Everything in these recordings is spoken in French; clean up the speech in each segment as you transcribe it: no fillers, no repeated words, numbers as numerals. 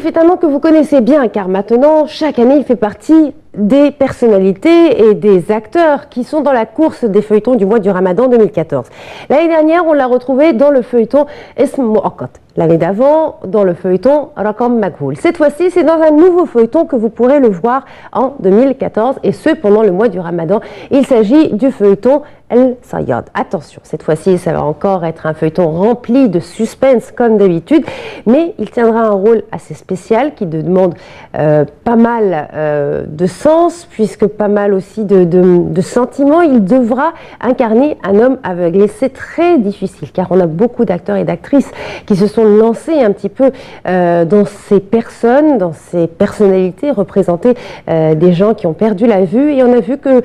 Sharif est un nom que vous connaissez bien car maintenant, chaque année, il fait partie des personnalités et des acteurs qui sont dans la course des feuilletons du mois du Ramadan 2014. L'année dernière, on l'a retrouvé dans le feuilleton Ism Mu'aqqat. L'année d'avant, dans le feuilleton Raqam Maghhoul. Cette fois-ci, c'est dans un nouveau feuilleton que vous pourrez le voir en 2014 et ce pendant le mois du Ramadan. Il s'agit du feuilleton El Sayyad. Attention, cette fois-ci, ça va encore être un feuilleton rempli de suspense comme d'habitude, mais il tiendra un rôle assez spécial qui demande pas mal de sens, puisque pas mal aussi de sentiments. Il devra incarner un homme aveugle et c'est très difficile car on a beaucoup d'acteurs et d'actrices qui se sont lancés un petit peu dans ces personnes, dans ces personnalités, représenter des gens qui ont perdu la vue, et on a vu que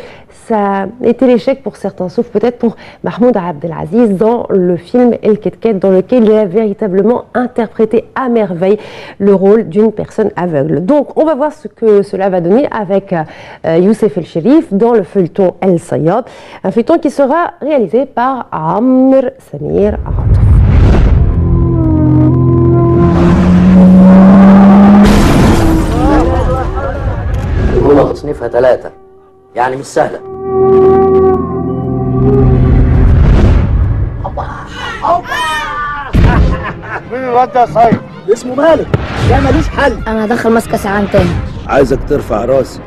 ça a été l'échec pour certains, sauf peut-être pour Mahmoud Abdelaziz dans le film El Ketket, dans lequel il a véritablement interprété à merveille le rôle d'une personne aveugle. Donc on va voir ce que cela va donner avec Youssef El Sharif dans le feuilleton El Sayyad, un feuilleton qui sera réalisé par Amr Samir Aatouf. البطولة تصنيفها 3 يعني مش سهلة. مين الواد ده يا صايب؟ اسمه مالك، ده ملوش حل. انا هدخل ماسكه ساعان تاني. عايزك ترفع راسي.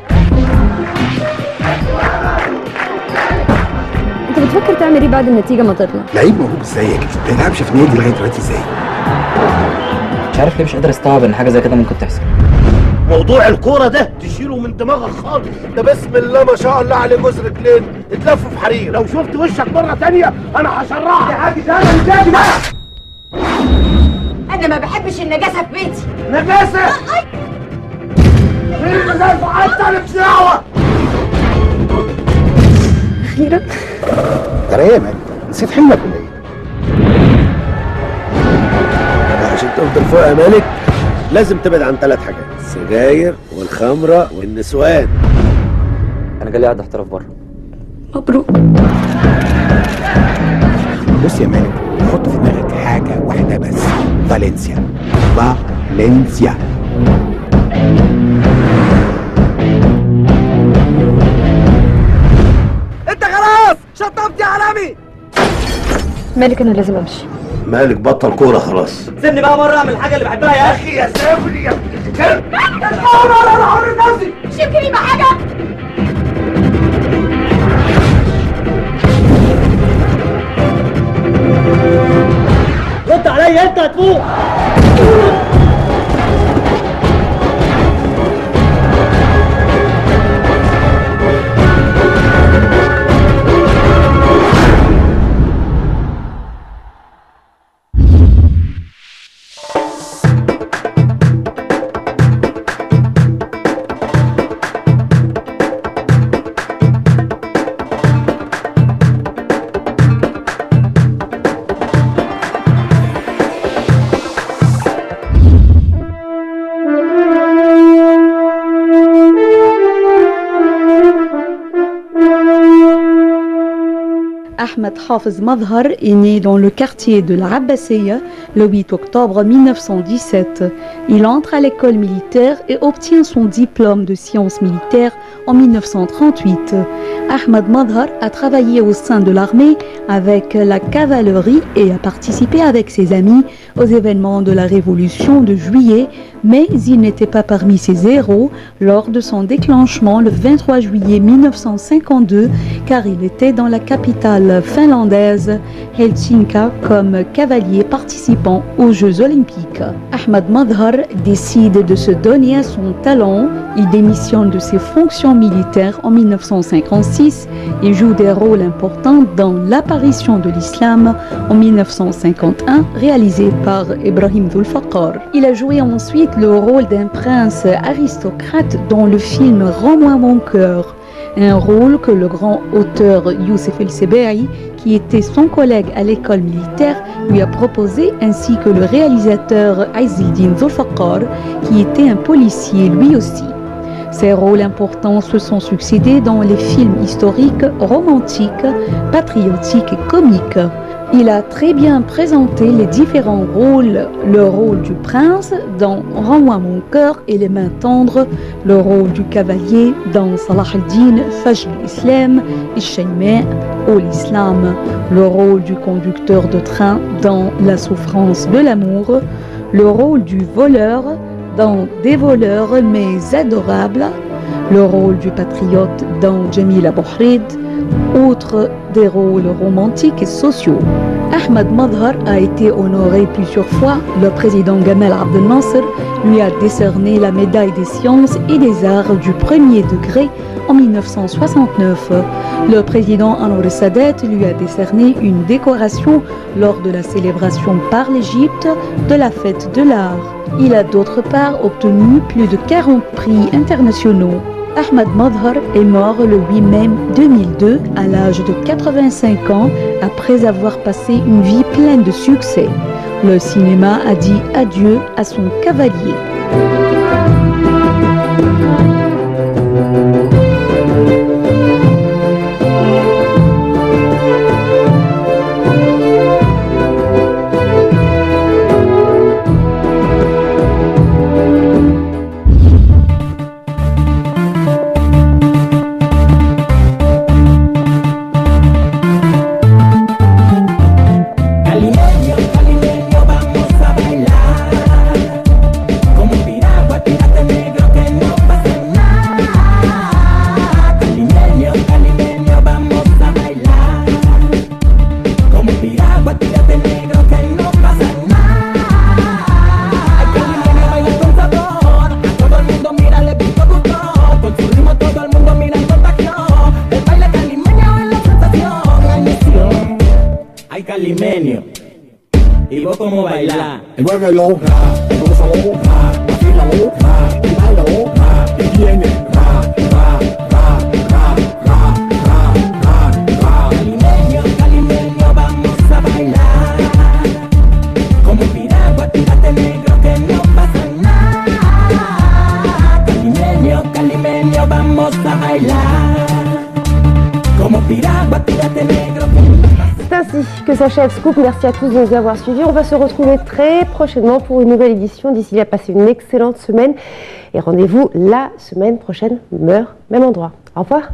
انت بتفكر تعمل ايه بعد النتيجه ما تطلع؟ لعيب موهوب زيك ما يلعبش في نادي لغايه دلوقتي ازاي؟ مش عارف ليه مش قادر استوعب ان حاجه زي كده ممكن تحصل. موضوع الكورة ده تشيله من دماغك خالص. ده بسم الله ما شاء الله عليه جوز رجلين اتلف في حرير. لو شفت وشك مرة تانية انا هشرعك. يا حاج ده انا مزاجي بقى. انا ما بحبش النجاسة في بيتي. نجاسة؟ مين النجاسة؟ حتى انا مش دعوة. اخيرا ترى ايه يا مان؟ نسيت حلمك ولا ايه؟ عشان تفضل فوق يا مالك لازم تبعد عن 3 حاجات: السجاير والخمرة والنسوان. انا جالي قاعد احتراف بره. مبروك. بص يا مان، حط في دماغك حاجه واحده بس: فالنسيا. فالنسيا. انت خلاص شطبت يا عالمي. مالك انا لازم امشي. مالك بطل كورة خلاص. سيبني بقى مرة اعمل الحاجة اللي بحبها يا اخي. يا سيبني يا ابن الكلب. انا حر نفسي. مش يمكن يبقى حاجة. رد عليا انت هتفوق. Ahmed Hafez Madhar est né dans le quartier de l'Abbasiyya le 8 octobre 1917. Il entre à l'école militaire et obtient son diplôme de sciences militaires en 1938. Ahmed Madhar a travaillé au sein de l'armée avec la cavalerie et a participé avec ses amis aux événements de la Révolution de juillet, mais il n'était pas parmi ses héros lors de son déclenchement le 23 juillet 1952, car il était dans la capitale finlandaise, Helsinki, comme cavalier participant aux Jeux Olympiques. Ahmed Madhar décide de se donner à son talent. Il démissionne de ses fonctions militaires en 1956 et joue des rôles importants dans l'apparition de l'islam en 1951, réalisé par Ibrahim Zulfaqar. Il a joué ensuite le rôle d'un prince aristocrate dans le film Rends-moi mon cœur, un rôle que le grand auteur Youssef El Sebahi, qui était son collègue à l'école militaire, lui a proposé, ainsi que le réalisateur Izzeldin Zulfaqar, qui était un policier lui aussi. Ces rôles importants se sont succédés dans les films historiques, romantiques, patriotiques et comiques. Il a très bien présenté les différents rôles, le rôle du prince dans Rends-moi mon cœur et les mains tendres, le rôle du cavalier dans Salah al-Din, Fajr al-Islam, Al-Shayma ou l'Islam, le rôle du conducteur de train dans La souffrance de l'amour, le rôle du voleur dans Des voleurs mais adorables, le rôle du patriote dans Jamila Bouhrid, outre des rôles romantiques et sociaux. Ahmad Madhar a été honoré plusieurs fois. Le président Gamal Abdel Nasser lui a décerné la médaille des sciences et des arts du premier degré en 1969. Le président Anwar Sadat lui a décerné une décoration lors de la célébration par l'Égypte de la fête de l'art. Il a d'autre part obtenu plus de 40 prix internationaux. Ahmad Madhar est mort le 8 mai 2002 à l'âge de 85 ans après avoir passé une vie pleine de succès. Le cinéma a dit adieu à son cavalier. Muévelo, gózalo, vacílalo, y bailalo, y viene, Calimeño, calimeño, vamos a bailar. Como piragua, tírate negro que no pasa nada. Calimeño, calimeño, vamos a bailar. Como piragua, tírate negro que no pasa nada. C'est ainsi que s'achève Scoop. Merci à tous de nous avoir suivis. On va se retrouver très prochainement pour une nouvelle édition. D'ici là, passez une excellente semaine et rendez-vous la semaine prochaine, même heure, même endroit. Au revoir.